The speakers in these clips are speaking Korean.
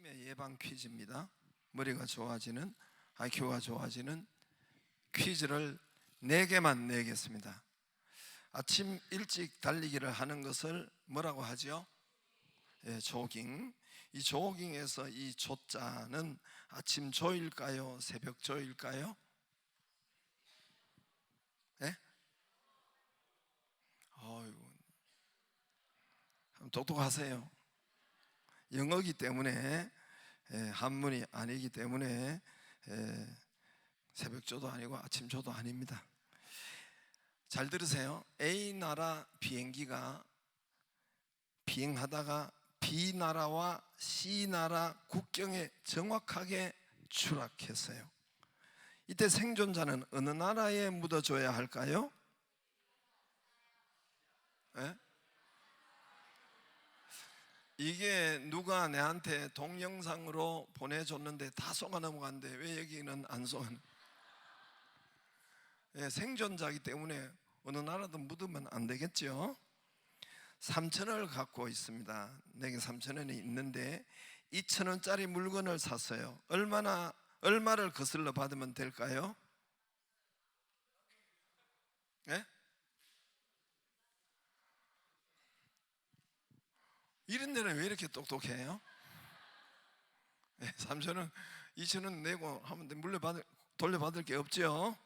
아침의 예방 퀴즈입니다. 머리가 좋아지는, IQ가 좋아지는 퀴즈를 4개만 내겠습니다. 아침 일찍 달리기를 하는 것을 뭐라고 하죠? 조깅. 이 조깅에서 이 조자는 아침 조일까요? 새벽 조일까요? 어이구, 똑똑하세요. 영어기 때문에 한문이 아니기 때문에 새벽조도 아니고 아침조도 아닙니다. 잘 들으세요. A나라 비행기가 비행하다가 B나라와 C나라 국경에 정확하게 추락했어요. 이때 생존자는 어느 나라에 묻어줘야 할까요? 이게 누가 내한테 동영상으로 보내줬는데 다 속아 넘어갔는데 왜 여기는 안 속아? 생존자이기 때문에 어느 나라도 묻으면 안 되겠죠. 3,000원을 갖고 있습니다. 내게 3,000원이 있는데 2,000원짜리 물건을 샀어요. 얼마를 거슬러 받으면 될까요? 이런 데는 왜 이렇게 똑똑해요? 3,000원, 2,000원 내고 하면 돌려받을 게 없죠.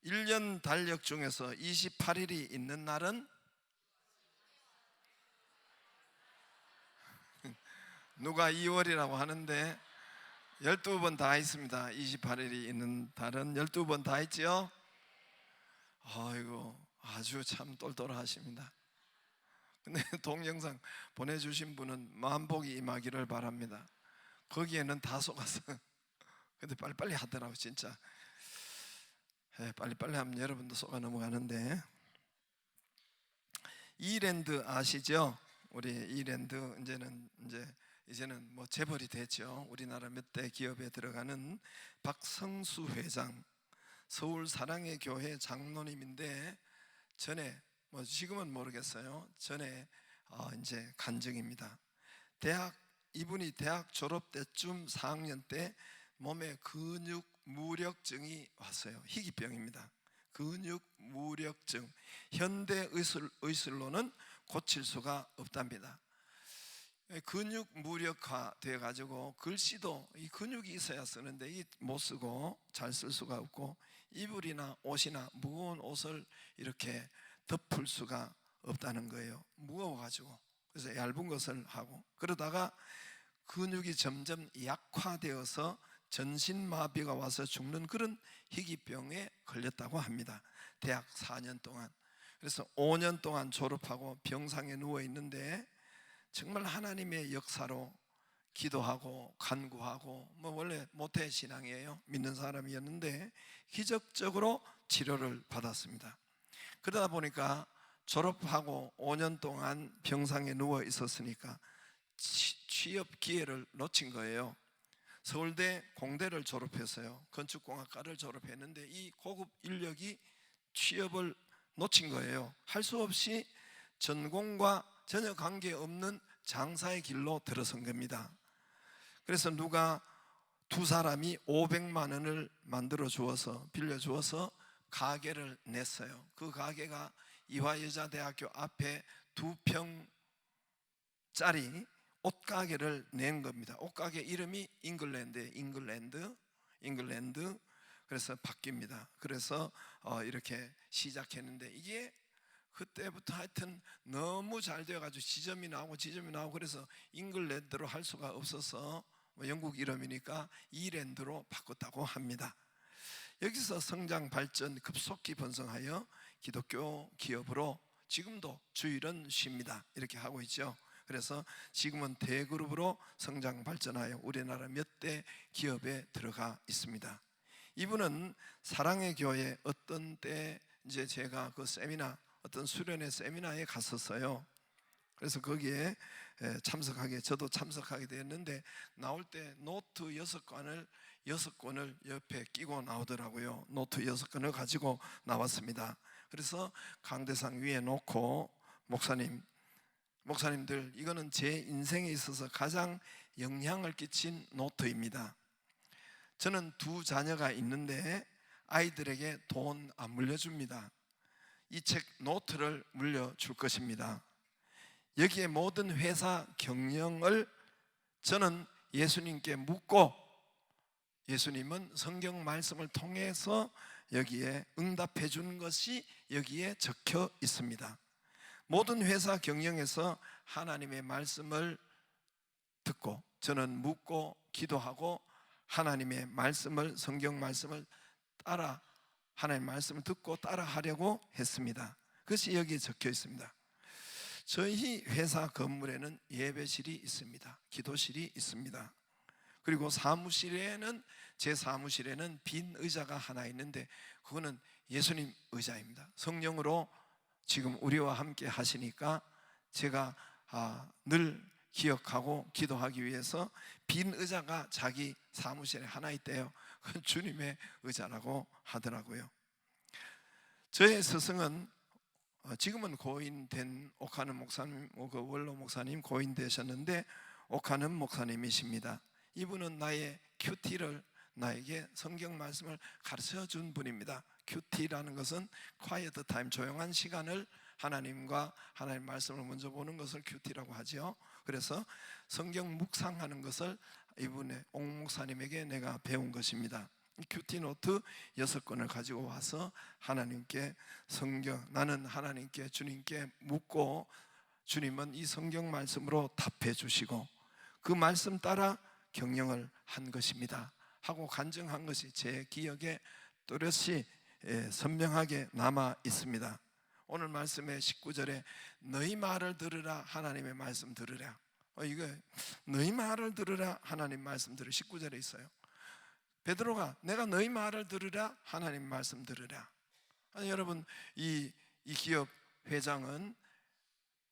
1년 달력 중에서 28일이 있는 날은 누가 2월이라고 하는데 12번 다 있습니다. 28일이 있는 달은 12번 다 있죠. 아이고, 아주 참 똘똘하십니다. 근데 동영상 보내주신 분은 만복이 임하기를 바랍니다. 거기에는 다 속아서 근데 빨리빨리 하더라고 진짜. 빨리빨리 하면 여러분도 속아 넘어가는데. 이랜드 아시죠? 우리 이랜드 이제는 뭐 재벌이 됐죠. 우리나라 몇 대 기업에 들어가는 박성수 회장, 서울 사랑의 교회 장로님인데 전에 지금은 모르겠어요. 전에 이제 간증입니다. 이분이 대학 졸업 때쯤 4학년 때 몸에 근육 무력증이 왔어요. 희귀병입니다. 근육 무력증. 현대 의술로는 고칠 수가 없답니다. 근육 무력화 돼 가지고 글씨도 이 근육이 있어야 쓰는데 이 못 쓰고 잘 쓸 수가 없고, 이불이나 옷이나 무거운 옷을 이렇게 덮을 수가 없다는 거예요. 무거워 가지고. 그래서 얇은 것을 하고, 그러다가 근육이 점점 약화되어서 전신마비가 와서 죽는 그런 희귀병에 걸렸다고 합니다. 대학 4년 동안. 그래서 5년 동안 졸업하고 병상에 누워 있는데 정말 하나님의 역사로 기도하고 간구하고, 원래 모태 신앙이에요. 믿는 사람이었는데 기적적으로 치료를 받았습니다. 그러다 보니까 졸업하고 5년 동안 병상에 누워 있었으니까 취업 기회를 놓친 거예요. 서울대 공대를 졸업했어요. 건축공학과를 졸업했는데 이 고급 인력이 취업을 놓친 거예요. 할 수 없이 전공과 전혀 관계없는 장사의 길로 들어선 겁니다. 그래서 누가 두 사람이 500만 원을 만들어 주어서 빌려 주어서 가게를 냈어요. 그 가게가 이화여자대학교 앞에 2평짜리 옷가게를 낸 겁니다. 옷가게 이름이 잉글랜드. 그래서 바뀝니다. 그래서 이렇게 시작했는데 이게 그때부터 하여튼 너무 잘 되어가지고 지점이 나오고 그래서 잉글랜드로 할 수가 없어서 영국 이름이니까 이랜드로 바꿨다고 합니다. 여기서 성장 발전 급속히 번성하여 기독교 기업으로 지금도 주일은 쉽니다 이렇게 하고 있죠. 그래서 지금은 대그룹으로 성장 발전하여 우리나라 몇 대 기업에 들어가 있습니다. 이분은 사랑의 교회 어떤 때 이제 제가 그 어떤 수련회 세미나에 갔었어요. 그래서 거기에 저도 참석하게 되었는데 나올 때 노트 6권을 옆에 끼고 나오더라고요. 노트 6권을 가지고 나왔습니다. 그래서 강대상 위에 놓고 목사님들, 이거는 제 인생에 있어서 가장 영향을 끼친 노트입니다. 저는 두 자녀가 있는데 아이들에게 돈 안 물려줍니다. 이 책 노트를 물려줄 것입니다. 여기에 모든 회사 경영을 저는 예수님께 묻고, 예수님은 성경 말씀을 통해서 여기에 응답해 주는 것이 여기에 적혀 있습니다. 모든 회사 경영에서 하나님의 말씀을 듣고 저는 묻고 기도하고 하나님의 말씀을, 성경 말씀을 따라, 하나님의 말씀을 듣고 따라 하려고 했습니다. 그것이 여기에 적혀 있습니다. 저희 회사 건물에는 예배실이 있습니다. 기도실이 있습니다. 그리고 사무실에는, 제 사무실에는 빈 의자가 하나 있는데 그거는 예수님 의자입니다. 성령으로 지금 우리와 함께 하시니까 제가 늘 기억하고 기도하기 위해서 빈 의자가 자기 사무실에 하나 있대요. 그건 주님의 의자라고 하더라고요. 저의 스승은 지금은 고인된 옥하는 목사님, 원로 목사님 고인되셨는데 옥하는 목사님이십니다. 이분은 나의 큐티를, 나에게 성경 말씀을 가르쳐 준 분입니다. 큐티라는 것은 quiet time, 조용한 시간을 하나님과 하나님 말씀을 먼저 보는 것을 큐티라고 하죠. 그래서 성경 묵상하는 것을 이분의 옥 목사님에게 내가 배운 것입니다. 큐티 노트 6권을 가지고 와서 하나님께 성경, 나는 하나님께, 주님께 묻고 주님은 이 성경 말씀으로 답해 주시고 그 말씀 따라 경영을 한 것입니다 하고 간증한 것이 제 기억에 또렷이 선명하게 남아 있습니다. 오늘 말씀의 19절에 너희 말을 들으라, 하나님의 말씀 들으라. 이거 너희 말을 들으라, 하나님 말씀 들으라 19절에 있어요. 베드로가 내가 너희 말을 들으라, 하나님 말씀 들으라. 아니, 여러분, 이 기업 회장은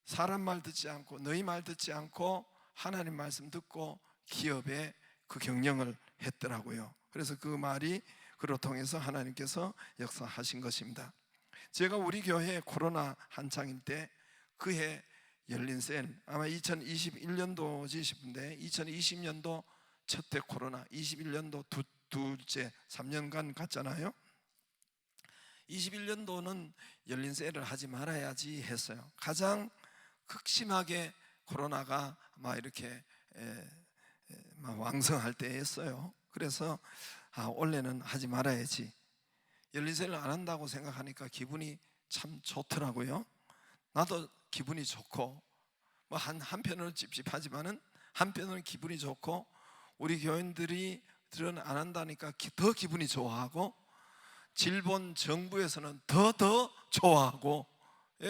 사람 말 듣지 않고 너희 말 듣지 않고 하나님 말씀 듣고 기업에 그 경영을 했더라고요. 그래서 그 말이 그로 통해서 하나님께서 역사하신 것입니다. 제가 우리 교회 코로나 한창일 때 그해 열린 셀, 아마 2021년도지 싶은데 2020년도 첫 해 코로나, 21년도 둘째 3년간 갔잖아요. 21년도는 열린 셀을 하지 말아야지 했어요. 가장 극심하게 코로나가 막 이렇게 막 왕성할 때였어요. 그래서 올해는 하지 말아야지, 열린 셀을 안 한다고 생각하니까 기분이 참 좋더라고요. 나도 기분이 좋고 뭐 한편으로는 찝찝하지만은 한편으로는 기분이 좋고, 우리 교인들은 안 한다니까 더 기분이 좋아하고, 일본 정부에서는 더 좋아하고,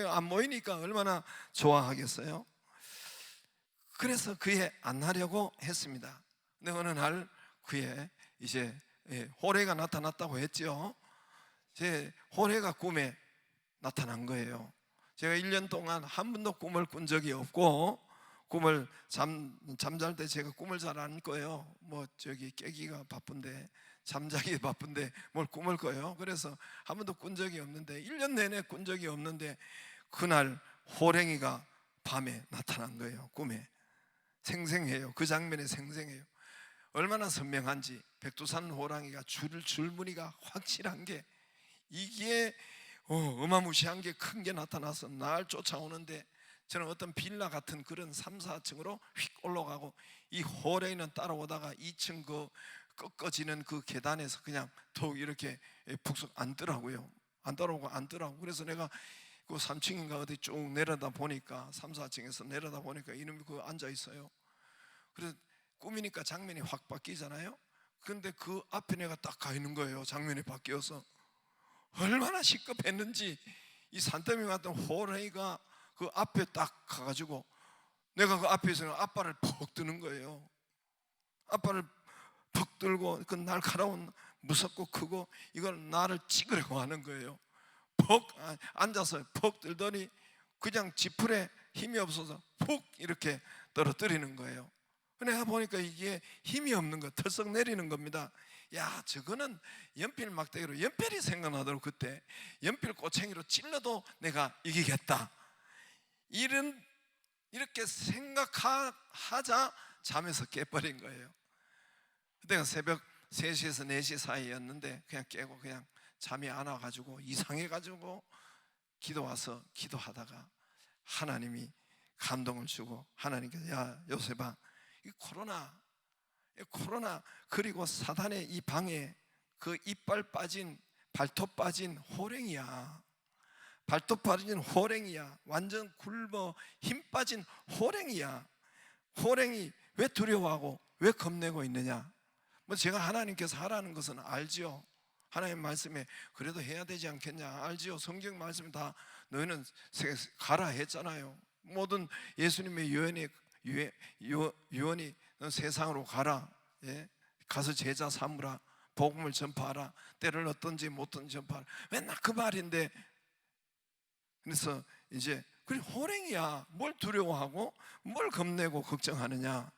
안 모이니까 얼마나 좋아하겠어요. 그래서 그해 안 하려고 했습니다. 근데 어느 날 그해 이제 호래가 나타났다고 했죠. 제 호래가 꿈에 나타난 거예요. 제가 1년 동안 한 번도 꿈을 꾼 적이 없고, 꿈을 잠잘 때 제가 꿈을 잘 안 꿔요. 뭐 저기 깨기가 바쁜데, 잠자기 바쁜데 뭘 꿈을 꿔요. 그래서 한 번도 꾼 적이 없는데, 1년 내내 꾼 적이 없는데 그날 호랭이가 밤에 나타난 거예요. 꿈에. 생생해요. 그 장면이 생생해요. 얼마나 선명한지. 백두산 호랑이가 줄무늬가 확실한 게, 이게 어마무시한 게 큰 게 나타나서 날 쫓아오는데, 저는 어떤 빌라 같은 그런 3, 4층으로 휙 올라가고, 이 호랭이는 따라오다가 2층 그 꺾어지는 그 계단에서 그냥 더욱 이렇게 북석 앉더라고요. 안 따라오고 앉더라고. 그래서 내가 그 3층인가 어디 쭉 내려다 보니까, 3, 4층에서 내려다 보니까 이놈이 그 앉아 있어요. 그래서 꿈이니까 장면이 확 바뀌잖아요. 근데 그 앞에 내가 딱 가 있는 거예요. 장면이 바뀌어서. 얼마나 시급했는지, 이 산더미 같은 호랑이가 그 앞에 딱 가가지고, 내가 그 앞에서는 앞발을 퍽 드는 거예요. 앞발을 퍽 들고, 그 날카로운, 무섭고 크고, 이걸 나를 찍으려고 하는 거예요. 퍽 앉아서 퍽 들더니 그냥 지풀에 힘이 없어서 푹 이렇게 떨어뜨리는 거예요. 내가 보니까 이게 힘이 없는 거, 털썩 내리는 겁니다. 야, 저거는 연필 막대기로, 연필이 생각나더라고. 그때 연필 꼬챙이로 찔러도 내가 이기겠다, 이렇게 생각하자 잠에서 깨버린 거예요. 그때가 새벽 3시에서 4시 사이였는데 그냥 깨고 그냥 잠이 안 와가지고 이상해가지고 기도 와서 기도하다가 하나님이 감동을 주고 하나님께서 야 요셉아, 이 코로나 그리고 사단의 이 방에 그 이빨 빠진 발톱 빠진 호랭이야. 발톱 빠진 호랭이야. 완전 굶어 힘 빠진 호랭이야. 호랭이 왜 두려워하고 왜 겁내고 있느냐? 뭐 제가 하나님께서 하라는 것은 알지요. 하나님 말씀에 그래도 해야 되지 않겠냐 알지요. 성경 말씀 다 너희는 가라 했잖아요. 모든 예수님의 유언이 세상으로 가라, 예? 가서 제자 삼으라, 복음을 전파하라, 때를 어떤지 못든지 전파하라. 맨날 그 말인데, 그래서 이제 그래 호랭이야. 뭘 두려워하고 뭘 겁내고 걱정하느냐.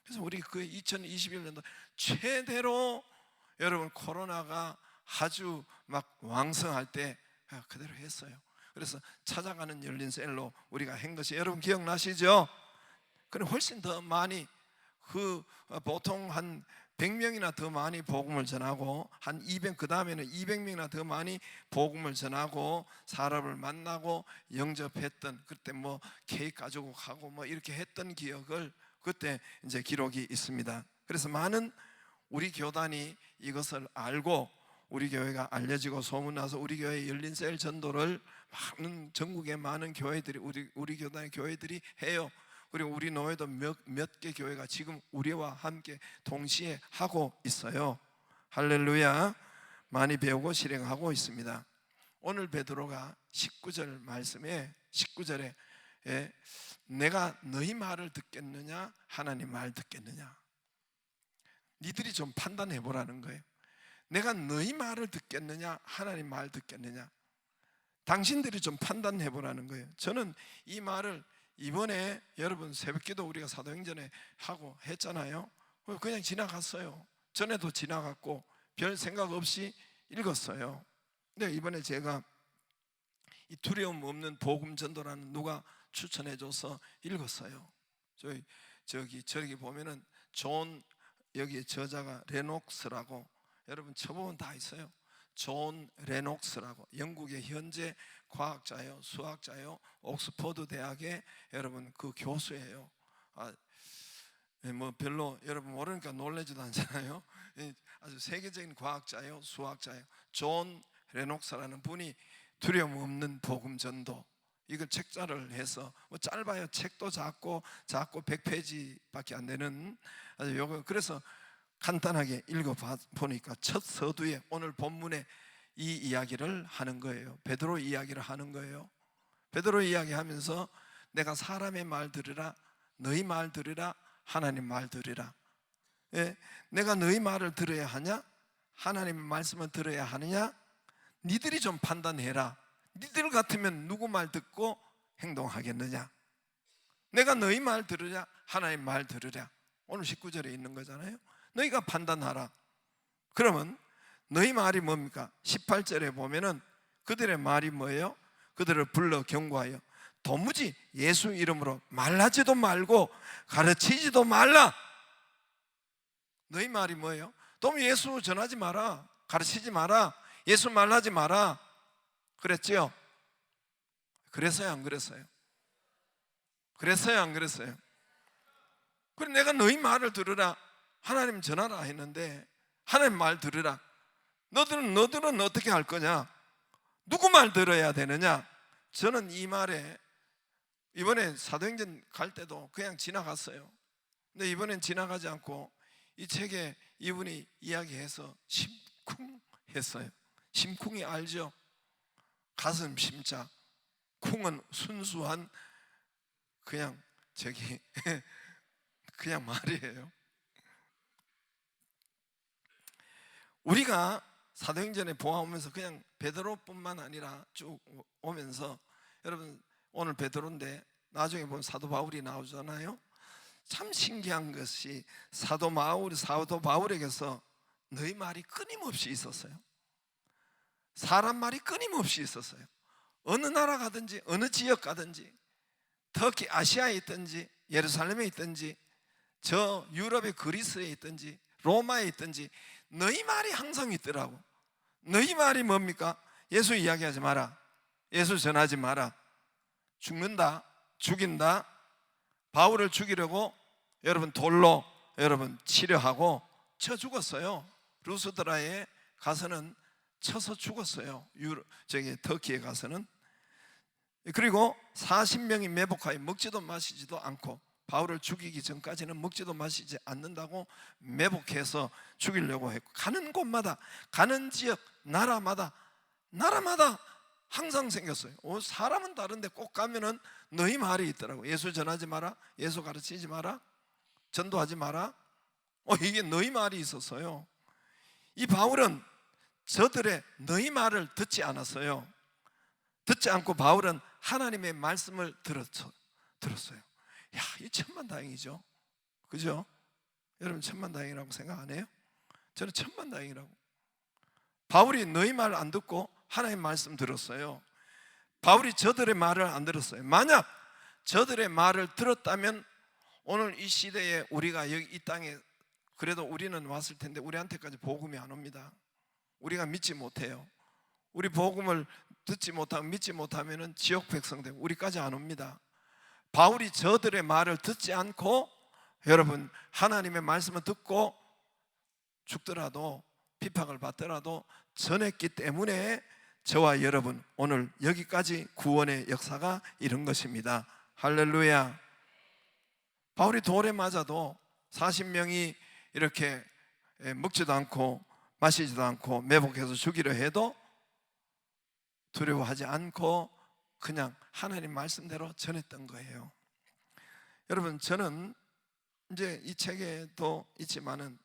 그래서 우리 그 2021년도 최대로 여러분 코로나가 아주 막 왕성할 때 그대로 했어요. 그래서 찾아가는 열린 셀로 우리가 한 것이 여러분 기억나시죠? 그럼 훨씬 더 많이 보통 한 100명이나 더 많이 복음을 전하고 한 200, 그 다음에는 200명이나 더 많이 복음을 전하고 사람을 만나고 영접했던, 그때 뭐 케이크 가지고 가고 뭐 이렇게 했던 기억을 그때 이제 기록이 있습니다. 그래서 많은 우리 교단이 이것을 알고 우리 교회가 알려지고 소문나서 우리 교회 열린 셀 전도를 많은 전국의 많은 교회들이 우리 교단의 교회들이 해요. 그리고 우리 노회도 몇 개 교회가 지금 우리와 함께 동시에 하고 있어요. 할렐루야. 많이 배우고 실행하고 있습니다. 오늘 베드로가 19절 말씀에 19절에 내가 너희 말을 듣겠느냐 하나님 말 듣겠느냐, 니들이 좀 판단해 보라는 거예요. 내가 너희 말을 듣겠느냐 하나님 말 듣겠느냐, 당신들이 좀 판단해 보라는 거예요. 저는 이 말을 이번에 여러분 새벽기도 우리가 사도행전에 하고 했잖아요. 그냥 지나갔어요. 전에도 지나갔고 별 생각 없이 읽었어요. 근데 이번에 제가 이 두려움 없는 복음 전도라는 누가 추천해줘서 읽었어요. 저기 보면은 존, 여기 저자가 레녹스라고, 여러분 쳐보면 다 있어요. 존 레녹스라고 영국의 현재 과학자예요. 수학자예요. 옥스퍼드 대학의 여러분 그 교수예요. 뭐 별로 여러분 모르니까 놀라지도 않잖아요. 아주 세계적인 과학자예요. 수학자예요. 존 레녹스라는 분이 두려움 없는 복음 전도, 이걸 책자를 해서 뭐 짧아요. 책도 작고 100페이지밖에 안 되는 아주 요거, 그래서 간단하게 읽어보니까 첫 서두에 오늘 본문에 이 이야기를 하는 거예요. 베드로 이야기를 하는 거예요. 베드로 이야기하면서 내가 사람의 말 들으라, 너희 말 들으라, 하나님 말 들으라. 내가 너희 말을 들어야 하냐, 하나님의 말씀을 들어야 하느냐, 니들이 좀 판단해라. 니들 같으면 누구 말 듣고 행동하겠느냐. 내가 너희 말 들으랴, 하나님 말 들으랴. 오늘 19절에 있는 거잖아요. 너희가 판단하라. 그러면 너희 말이 뭡니까? 18절에 보면은 그들의 말이 뭐예요? 그들을 불러 경고하여 도무지 예수 이름으로 말하지도 말고 가르치지도 말라. 너희 말이 뭐예요? 도무지 예수 전하지 마라, 가르치지 마라, 예수 말하지 마라 그랬지요? 그랬어요 안 그랬어요? 그랬어요 안 그랬어요? 그래 내가 너희 말을 들으라, 하나님 전하라 했는데 하나님 말 들으라. 너들은 어떻게 할 거냐? 누구 말 들어야 되느냐? 저는 이 말에 이번에 사도행전 갈 때도 그냥 지나갔어요. 근데 이번엔 지나가지 않고 이 책에 이분이 이야기해서 심쿵했어요. 심쿵이 알죠? 가슴 심자, 쿵은 순수한 그냥 그냥 말이에요. 우리가 사도행전에 보아오면서 그냥 베드로뿐만 아니라 쭉 오면서 여러분 오늘 베드로인데 나중에 보면 사도 바울이 나오잖아요. 참 신기한 것이 사도 바울에게서 너희 말이 끊임없이 있었어요. 사람 말이 끊임없이 있었어요. 어느 나라 가든지 어느 지역 가든지, 특히 아시아에 있든지 예루살렘에 있든지 저 유럽의 그리스에 있든지 로마에 있든지 너희 말이 항상 있더라고. 너희 말이 뭡니까? 예수 이야기하지 마라, 예수 전하지 마라, 죽는다, 죽인다. 바울을 죽이려고 여러분 돌로 여러분 치려하고 쳐 죽었어요. 루스드라에 가서는 쳐서 죽었어요. 터키에 가서는. 그리고 40명이 매복하여 먹지도 마시지도 않고, 바울을 죽이기 전까지는 먹지도 마시지 않는다고 매복해서 죽이려고 했고, 가는 곳마다, 가는 지역, 나라마다 항상 생겼어요. 사람은 다른데 꼭 가면은 너희 말이 있더라고. 예수 전하지 마라, 예수 가르치지 마라, 전도하지 마라. 이게 너희 말이 있었어요. 이 바울은 저들의 너희 말을 듣지 않았어요. 듣지 않고 바울은 하나님의 말씀을 들었어요. 야, 이 천만다행이죠. 그죠? 여러분 천만다행이라고 생각 안 해요? 저는 천만다행이라고. 바울이 너희 말 안 듣고 하나님 말씀 들었어요. 바울이 저들의 말을 안 들었어요. 만약 저들의 말을 들었다면 오늘 이 시대에 우리가 여기 이 땅에, 그래도 우리는 왔을 텐데 우리한테까지 복음이 안 옵니다. 우리가 믿지 못해요. 우리 복음을 듣지 못하고 믿지 못하면 지옥 백성 되고 우리까지 안 옵니다. 바울이 저들의 말을 듣지 않고 여러분 하나님의 말씀을 듣고 죽더라도, 비판을 받더라도 전했기 때문에 저와 여러분 오늘 여기까지 구원의 역사가 이른 것입니다. 할렐루야. 바울이 돌에 맞아도 40명이 이렇게 먹지도 않고 마시지도 않고 매복해서 죽이려 해도 두려워하지 않고 그냥 하나님 말씀대로 전했던 거예요. 여러분, 저는 이제 이 책에도 있지만은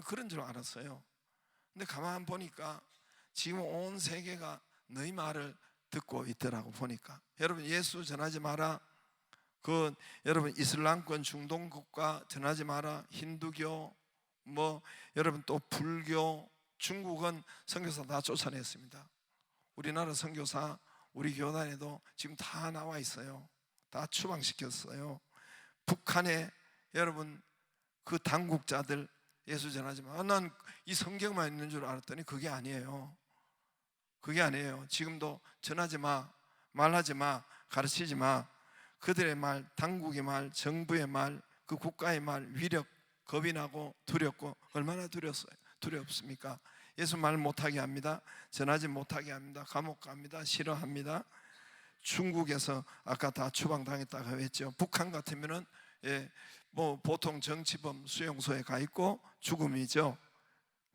그런 줄 알았어요. 근데 가만 보니까 지금 온 세계가 너희 말을 듣고 있더라고. 보니까 여러분, 예수 전하지 마라, 여러분 이슬람권 중동 국가 전하지 마라, 힌두교, 여러분 또 불교, 중국은 선교사 다 쫓아냈습니다. 우리나라 선교사 우리 교단에도 지금 다 나와 있어요. 다 추방시켰어요. 북한에 여러분 그 당국자들 예수 전하지 마. 난 이 성경만 있는 줄 알았더니 그게 아니에요. 그게 아니에요. 지금도 전하지 마, 말하지 마, 가르치지 마. 그들의 말, 당국의 말, 정부의 말, 그 국가의 말, 위력, 겁이 나고 두렵고, 얼마나 두렵습니까? 예수 말 못하게 합니다. 전하지 못하게 합니다. 감옥 갑니다. 싫어합니다. 중국에서 아까 다 추방당했다고 했죠. 북한 같으면은 보통 정치범 수용소에 가 있고 죽음이죠.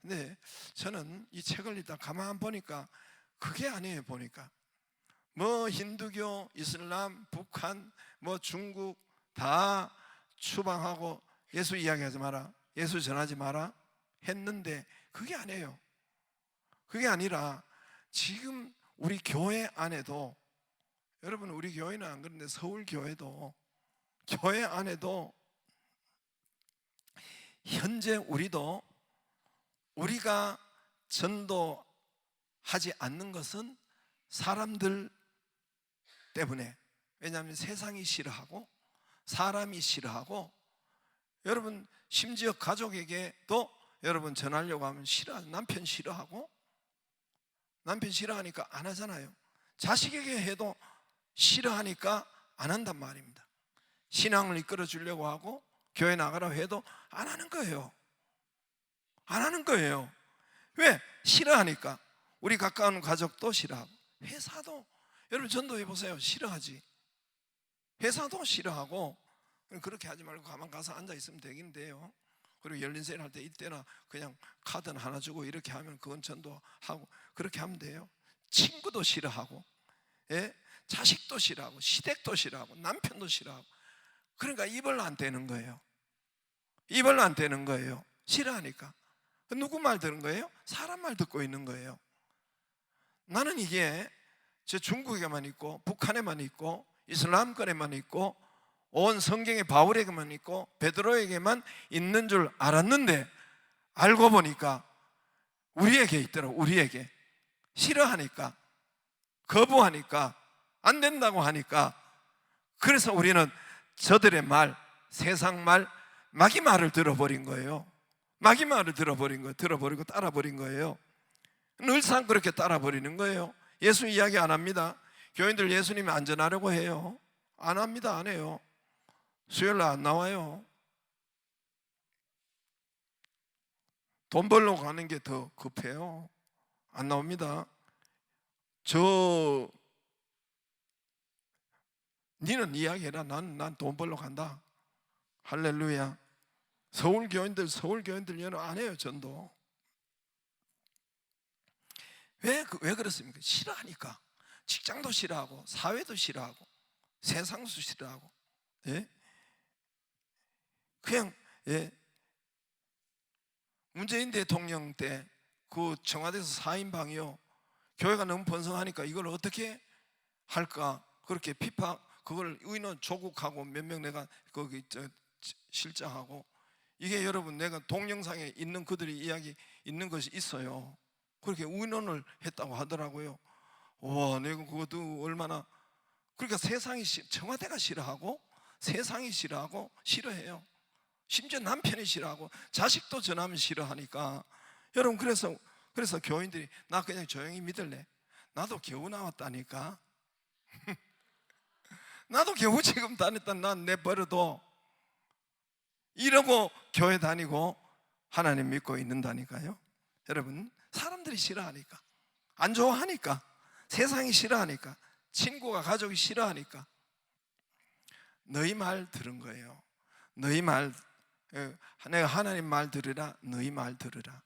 근데 저는 이 책을 읽다 가만 보니까 그게 아니에요. 보니까 힌두교, 이슬람, 북한, 중국 다 추방하고 예수 이야기하지 마라, 예수 전하지 마라 했는데 그게 아니에요. 그게 아니라 지금 우리 교회 안에도, 여러분 우리 교회는 안 그런데 서울 교회도, 교회 안에도 현재 우리가 전도하지 않는 것은 사람들 때문에, 왜냐하면 세상이 싫어하고 사람이 싫어하고, 여러분 심지어 가족에게도 여러분 전하려고 하면 남편 싫어하고, 남편 싫어하니까 안 하잖아요. 자식에게 해도 싫어하니까 안 한단 말입니다. 신앙을 이끌어 주려고 하고 교회 나가라고 해도 안 하는 거예요. 안 하는 거예요. 왜? 싫어하니까. 우리 가까운 가족도 싫어하고, 회사도, 여러분 전도해 보세요. 싫어하지. 회사도 싫어하고. 그렇게 하지 말고 가만 가서 앉아 있으면 되긴 돼요. 그리고 열린 세일 할 때 이때나 그냥 카드 하나 주고 이렇게 하면 그건 전도하고, 그렇게 하면 돼요. 친구도 싫어하고, 자식도 싫어하고, 시댁도 싫어하고, 남편도 싫어하고. 그러니까 입을 안 떼는 거예요. 입을 안 떼는 거예요. 싫어하니까. 누구 말 들은 거예요? 사람 말 듣고 있는 거예요. 나는 이게 저 중국에만 있고 북한에만 있고 이슬람권에만 있고 온 성경의 바울에게만 있고 베드로에게만 있는 줄 알았는데, 알고 보니까 우리에게 있더라고. 우리에게. 싫어하니까, 거부하니까, 안 된다고 하니까. 그래서 우리는 저들의 말, 세상 말, 마귀 말을 들어버린 거예요. 마귀 말을 들어버린 거예요. 들어버리고 따라버린 거예요. 늘상 그렇게 따라버리는 거예요. 예수 이야기 안 합니다. 교인들 예수님이 안전하려고 해요. 안 합니다. 안 해요. 수요일날 안 나와요. 돈 벌러 가는 게 더 급해요. 안 나옵니다. 니는 이야기해라. 난 돈 벌러 간다. 할렐루야. 서울 교인들 여러분 안 해요. 전도. 왜 그렇습니까? 싫어하니까. 직장도 싫어하고 사회도 싫어하고 세상도 싫어하고, 예? 그냥, 예. 문재인 대통령 때 그 청와대에서 4인방이요, 교회가 너무 번성하니까 이걸 어떻게 할까 그렇게 그걸 의논 조국하고 몇 명 내가 거기 실장하고, 이게 여러분 내가 동영상에 있는 그들의 이야기 있는 것이 있어요. 그렇게 의논을 했다고 하더라고요. 와, 내가 그것도 얼마나, 그러니까 세상이 청와대가 싫어하고 세상이 싫어하고 싫어해요. 심지어 남편이 싫어하고 자식도 전하면 싫어하니까, 여러분 그래서 교인들이 나 그냥 조용히 믿을래. 나도 겨우 나왔다니까. 나도 겨우 지금 다녔다. 난 내버려도 이러고 교회 다니고 하나님 믿고 있는다니까요. 여러분, 사람들이 싫어하니까, 안 좋아하니까, 세상이 싫어하니까, 친구가 가족이 싫어하니까 너희 말 들은 거예요. 너희 말, 내가 하나님 말 들으라. 너희 말 들으라.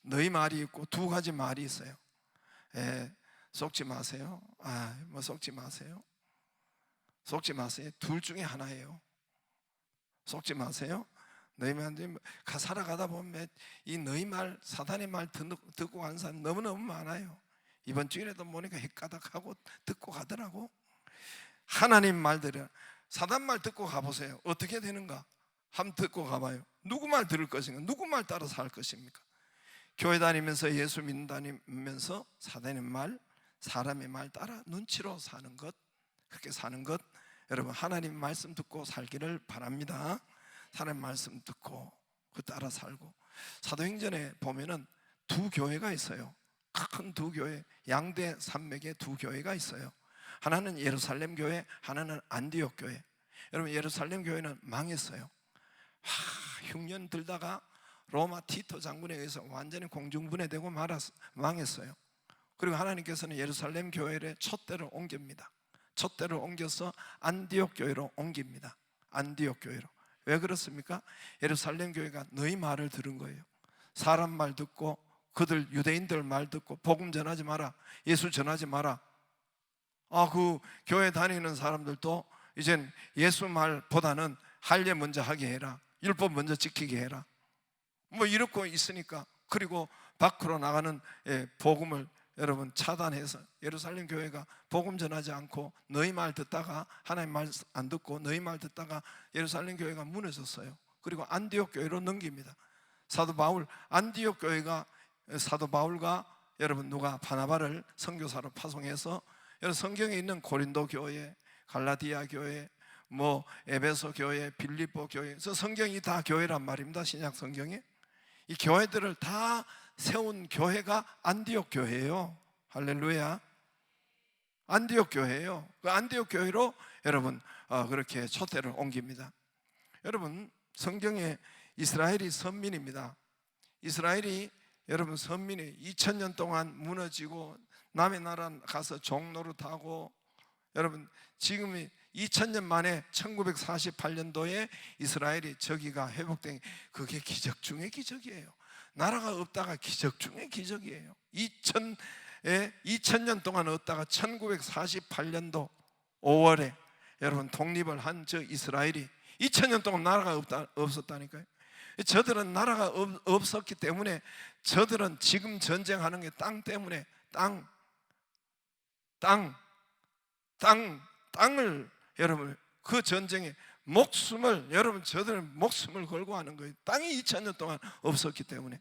너희 말이 있고 두 가지 말이 있어요. 속지 마세요. 속지 마세요. 속지 마세요. 둘 중에 하나예요. 속지 마세요. 너희 말, 살아가다 보면 이 너희 말, 사단의 말 듣고 가는 사람 너무너무 많아요. 이번 주일에도 보니까 헷가닥하고 듣고 가더라고. 하나님 말 들으라. 사단 말 듣고 가보세요. 어떻게 되는가? 한번 듣고 가봐요. 누구 말 들을 것인가? 누구 말 따라서 할 것입니까? 교회 다니면서, 예수 믿다니면서 사단의 말, 사람의 말 따라 눈치로 사는 것, 그렇게 사는 것, 여러분 하나님 말씀 듣고 살기를 바랍니다. 하나님 말씀 듣고 그 따라 살고. 사도행전에 보면은 두 교회가 있어요. 큰 두 교회, 양대 산맥에 두 교회가 있어요. 하나는 예루살렘 교회, 하나는 안디옥 교회. 여러분 예루살렘 교회는 망했어요. 흉년 들다가 로마 티토 장군에 의해서 완전히 공중분해되고 망했어요. 그리고 하나님께서는 예루살렘 교회를 촛대를 옮깁니다. 촛대를 옮겨서 안디옥 교회로 옮깁니다. 안디옥 교회로. 왜 그렇습니까? 예루살렘 교회가 너희 말을 들은 거예요. 사람 말 듣고, 그들 유대인들 말 듣고 복음 전하지 마라, 예수 전하지 마라. 그 교회 다니는 사람들도 이젠 예수 말보다는 할례 먼저 하게 해라, 율법 먼저 지키게 해라, 뭐 이러고 있으니까. 그리고 밖으로 나가는 복음을 여러분 차단해서 예루살렘 교회가 복음 전하지 않고 너희 말 듣다가 하나님 말 안 듣고 너희 말 듣다가 예루살렘 교회가 무너졌어요. 그리고 안디옥 교회로 넘깁니다. 사도 바울, 안디옥 교회가 사도 바울과 여러분 누가 바나바를 선교사로 파송해서 여러분 성경에 있는 고린도 교회, 갈라디아 교회, 뭐 에베소 교회, 빌립보 교회, 그래서 성경이 다 교회란 말입니다. 신약 성경에 이 교회들을 다 세운 교회가 안디옥 교회예요. 할렐루야. 안디옥 교회예요. 그 안디옥 교회로 여러분 그렇게 촛대를 옮깁니다. 여러분 성경에 이스라엘이 선민입니다. 이스라엘이 여러분 선민이 2000년 동안 무너지고 남의 나라 가서 종노릇하고, 여러분 지금이 2000년 만에 1948년도에 이스라엘이 저기가 회복된, 그게 기적 중의 기적이에요. 나라가 없다가 기적 중의 기적이에요. 2000년 동안 없다가 1948년도 5월에 여러분 독립을 한 저 이스라엘이 2000년 동안 나라가 없었다니까요. 저들은 나라가 없었기 때문에, 저들은 지금 전쟁하는 게 땅 때문에, 땅을 여러분 그 전쟁에 목숨을, 여러분 저들은 목숨을 걸고 하는 거예요. 땅이 2000년 동안 없었기 때문에.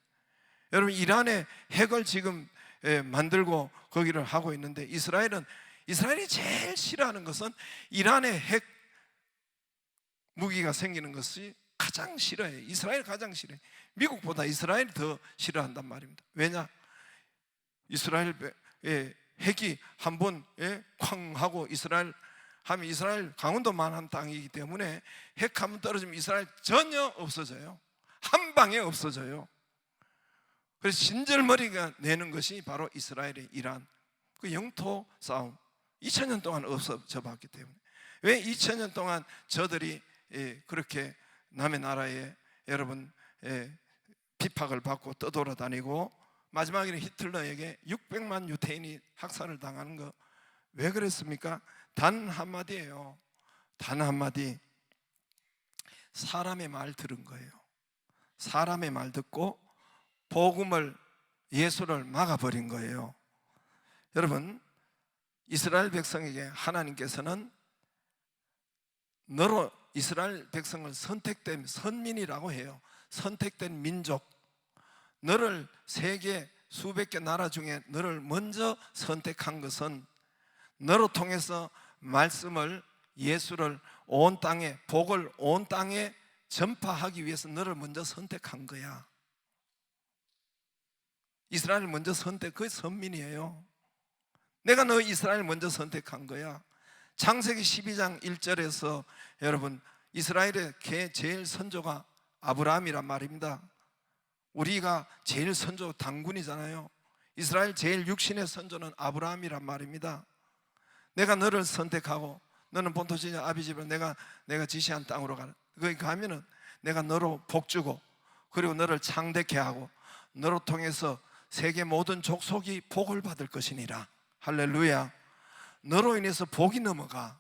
여러분 이란의 핵을 지금 만들고 거기를 하고 있는데, 이스라엘이 제일 싫어하는 것은 이란의 핵 무기가 생기는 것이 가장 싫어해요. 이스라엘 가장 싫어해요. 미국보다 이스라엘이 더 싫어한단 말입니다. 왜냐? 이스라엘의 핵이 한번 쾅 하고 이스라엘 하면 이스라엘 강원도만 한 땅이기 때문에 핵 한번 떨어지면 이스라엘 전혀 없어져요. 한 방에 없어져요. 그래서 진절머리가 내는 것이 바로 이스라엘의 이란 그 영토 싸움 2000년 동안 없어져 봤기 때문에. 왜 2000년 동안 저들이 그렇게 남의 나라에 여러분 핍박을 받고 떠돌아다니고 마지막에는 히틀러에게 600만 유태인이 학살을 당하는 거 왜 그랬습니까? 단 한마디예요. 단 한마디. 사람의 말 들은 거예요. 사람의 말 듣고 복음을, 예수를 막아버린 거예요. 여러분, 이스라엘 백성에게 하나님께서는 너로 이스라엘 백성을 선택된 선민이라고 해요. 선택된 민족, 너를 세계 수백 개 나라 중에 너를 먼저 선택한 것은 너로 통해서 말씀을, 예수를 온 땅에, 복을 온 땅에 전파하기 위해서 너를 먼저 선택한 거야. 이스라엘을 먼저 그게 선민이에요. 내가 너 이스라엘 먼저 선택한 거야. 창세기 12장 1절에서 여러분 이스라엘의 제일 선조가 아브라함이란 말입니다. 우리가 제일 선조 당군이잖아요. 이스라엘 제일 육신의 선조는 아브라함이란 말입니다. 내가 너를 선택하고 너는 본토 지파 아비집을 내가 지시한 땅으로 가라. 거기 가면은 내가 너로 복 주고 그리고 너를 창대케 하고 너로 통해서 세계 모든 족속이 복을 받을 것이니라. 할렐루야. 너로 인해서 복이 넘어가.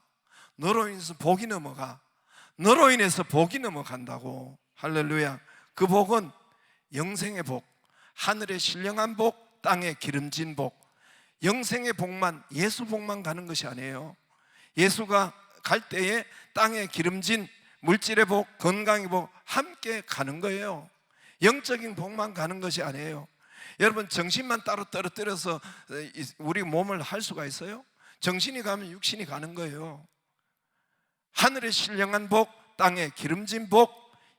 너로 인해서 복이 넘어가. 너로 인해서 복이 넘어간다고. 할렐루야. 그 복은 영생의 복, 하늘의 신령한 복, 땅의 기름진 복. 영생의 복만, 예수 복만 가는 것이 아니에요. 예수가 갈 때에 땅의 기름진 물질의 복, 건강의 복 함께 가는 거예요. 영적인 복만 가는 것이 아니에요. 여러분, 정신만 따로 떨어뜨려서 우리 몸을 할 수가 있어요? 정신이 가면 육신이 가는 거예요. 하늘의 신령한 복, 땅의 기름진 복,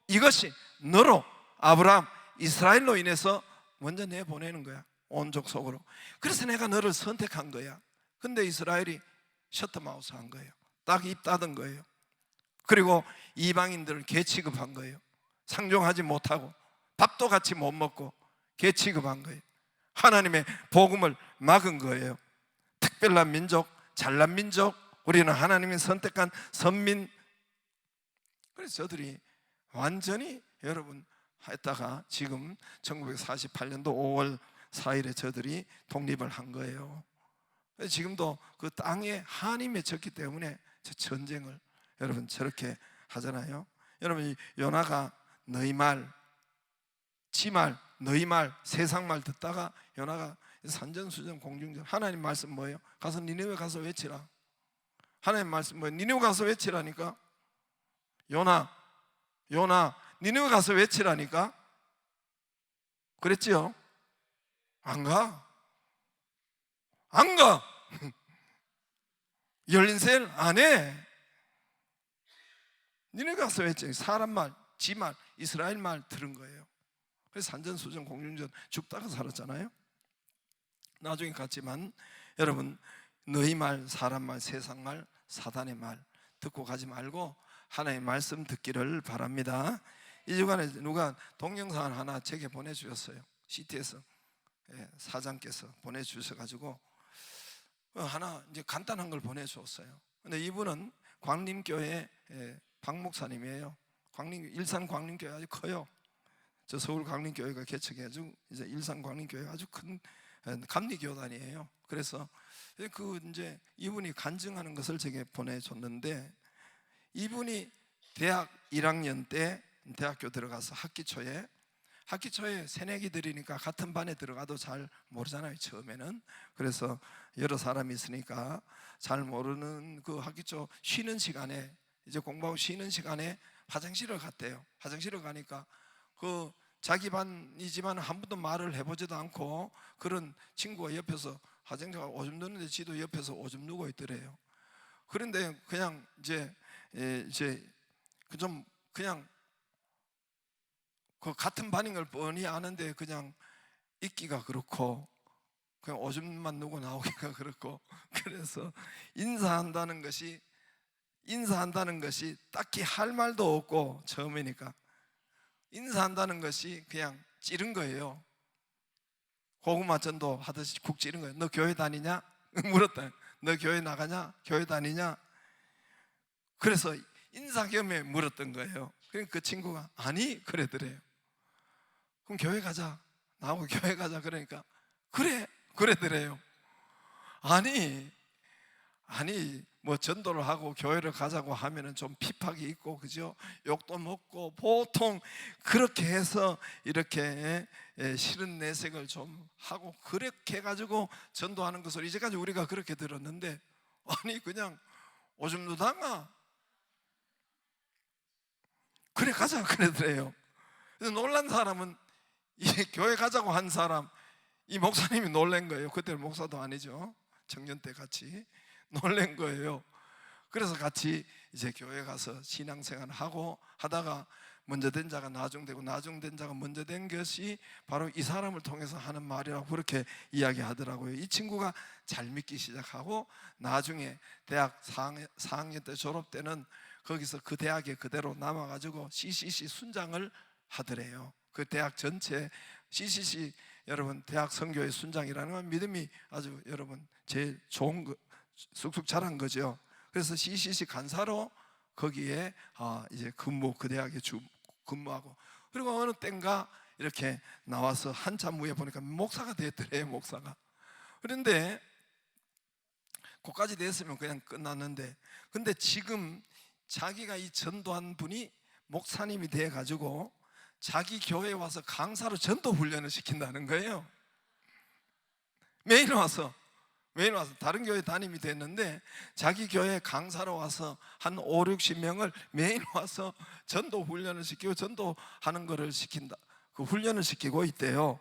이것이 너로 아브라함, 이스라엘로 인해서 먼저 내보내는 거야. 온 족속으로. 그래서 내가 너를 선택한 거야. 근데 이스라엘이 셔터마우스 한 거예요. 딱 입 닫은 거예요. 그리고 이방인들을 개 취급한 거예요. 상종하지 못하고 밥도 같이 못 먹고 개 취급한 거예요. 하나님의 복음을 막은 거예요. 특별한 민족, 잘난 민족, 우리는 하나님이 선택한 선민. 그래서 저들이 완전히 여러분 했다가 지금 1948년도 5월 4일에 저들이 독립을 한 거예요. 지금도 그 땅에 한이 맺혔기 때문에 저 전쟁을 여러분 저렇게 하잖아요. 여러분 요나가 너희 말, 지 말, 너희 말, 세상 말 듣다가 요나가 산전수전 공중전. 하나님 말씀 뭐예요? 가서 니네웨 가서 외치라. 하나님 말씀 뭐예요? 니네웨 가서 외치라니까. 요나 니네웨 가서 외치라니까. 그랬지요? 안 가. 열린 셀 안 해. 니네웨 가서 외치. 사람 말, 지 말, 이스라엘 말 들은 거예요. 그래서 산전수전 공중전 죽다가 살았잖아요. 나중에 갔지만 여러분 너희 말, 사람 말, 세상 말, 사단의 말 듣고 가지 말고 하나님의 말씀 듣기를 바랍니다. 이 주간에 누가 동영상 하나 제게 보내주셨어요. CT에서 사장께서 보내주셔가지고 하나 이제 간단한 걸 보내주었어요. 근데 이분은 광림교회 박 목사님이에요. 일산 광림교회 아주 커요. 저 서울 광림교회가 개척해가지고 이제 일산 광림교회가 아주 큰 감리교단이에요. 그래서 이제 이분이 간증하는 것을 제게 보내줬는데, 이분이 대학 1학년 때 대학교 들어가서 학기 초에 새내기들이니까 같은 반에 들어가도 잘 모르잖아요, 처음에는. 그래서 여러 사람이 있으니까 잘 모르는 그 학기 초 쉬는 시간에, 이제 공부하고 쉬는 시간에 화장실을 갔대요. 화장실을 가니까 그 자기 반이지만 한 번도 말을 해보지도 않고 그런 친구가 옆에서 화장실 오줌 누는데 지도 옆에서 오줌 누고 있더래요. 그런데 그냥 이제 좀 그냥 그 같은 반인 걸 뻔히 아는데 그냥 있기가 그렇고 그냥 오줌만 누고 나오기가 그렇고, 그래서 인사한다는 것이 딱히 할 말도 없고, 처음이니까 인사한다는 것이 그냥 찌른 거예요. 고구마 전도 하듯이 국 찌른 거예요. 너 교회 다니냐? 물었다. 너 교회 나가냐? 교회 다니냐? 그래서 인사 겸해 물었던 거예요. 그러니까 그 친구가 아니 그래더래요. 그럼 교회 가자, 나하고 교회 가자. 그러니까 그래 그래더래요. 아니 뭐 전도를 하고 교회를 가자고 하면은 좀 핍박이 있고, 그죠? 욕도 먹고, 보통 그렇게 해서 이렇게 싫은 내색을 좀 하고 그렇게 해가지고 전도하는 것을 이제까지 우리가 그렇게 들었는데, 아니 그냥 오줌 누다가 그래 가자 그러더래요. 그래서 놀란 사람은 이 교회 가자고 한 사람, 이 목사님이 놀란 거예요. 그때는 목사도 아니죠. 청년 때 같이 놀란 거예요. 그래서 같이 이제 교회 가서 신앙생활 하고 하다가 먼저 된 자가 나중되고 나중된 자가 먼저 된 것이 바로 이 사람을 통해서 하는 말이라고 그렇게 이야기하더라고요. 이 친구가 잘 믿기 시작하고 나중에 대학 4학년 때 졸업 때는 거기서 그 대학에 그대로 남아가지고 CCC 순장을 하더래요. 그 대학 전체 CCC, 여러분 대학 선교회 순장이라는 건 믿음이 아주 여러분 제일 좋은 거, 쑥쑥 자란 거죠. 그래서 CCC 간사로 거기에 이제 그 대학에 근무하고, 그리고 어느 땐가 이렇게 나와서 한참 후에 보니까 목사가 됐더래요. 목사가. 그런데 그까지 됐으면 그냥 끝났는데, 근데 지금 자기가 이 전도한 분이 목사님이 돼 가지고 자기 교회에 와서 강사로 전도 훈련을 시킨다는 거예요. 매일 와서 다른 교회 담임이 됐는데 자기 교회 강사로 와서 한 5, 60명을 매일 와서 전도 훈련을 시키고 전도하는 것을 시킨다. 그 훈련을 시키고 있대요.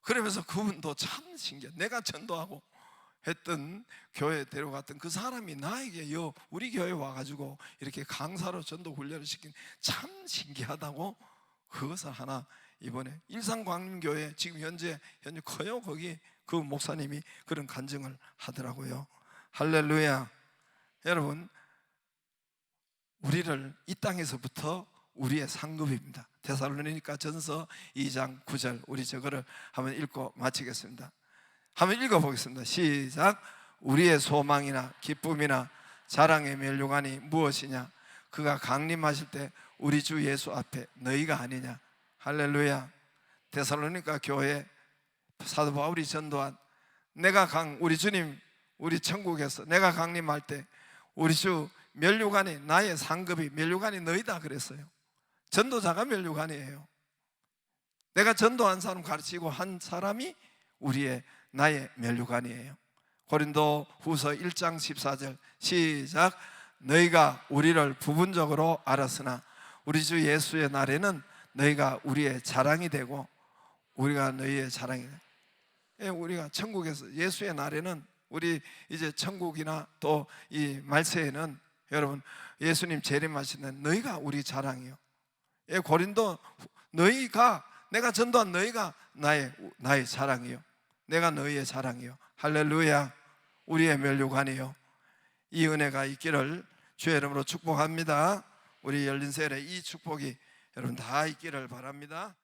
그러면서 그분도 참 신기해. 내가 전도하고 했던 교회에 데려갔던 그 사람이 나에게 우리 교회에 와가지고 이렇게 강사로 전도 훈련을 시킨, 참 신기하다고. 그것을 하나 이번에 일산광림교회 지금 현재 커요. 거기 그 목사님이 그런 간증을 하더라고요. 할렐루야. 여러분, 우리를 이 땅에서부터 우리의 상급입니다. 데살로니가 전서 2장 9절, 우리 저거를 한번 읽고 마치겠습니다. 한번 읽어보겠습니다. 시작. 우리의 소망이나 기쁨이나 자랑의 면류관이 무엇이냐? 그가 강림하실 때 우리 주 예수 앞에 너희가 아니냐. 할렐루야. 데살로니가 교회 사도 바울이 전도한, 우리 주님 우리 천국에서 내가 강림할 때 우리 주 면류관이, 나의 상급이 면류관이 너희다 그랬어요. 전도자가 면류관이에요. 내가 전도한 사람 가르치고 한 사람이 나의 면류관이에요. 고린도 후서 1장 14절 시작. 너희가 우리를 부분적으로 알았으나 우리 주 예수의 날에는 너희가 우리의 자랑이 되고 우리가 너희의 자랑이 돼. 우리가 천국에서 예수의 날에는, 우리 이제 천국이나 또 이 말세에는 여러분 예수님 재림하시는 너희가 우리 자랑이요. 고린도 내가 전도한 너희가 나의 자랑이요. 내가 너희의 자랑이요. 할렐루야. 우리의 면류관이요. 이 은혜가 있기를 주의 이름으로 축복합니다. 우리 열린 세례 이 축복이 여러분 다 있기를 바랍니다.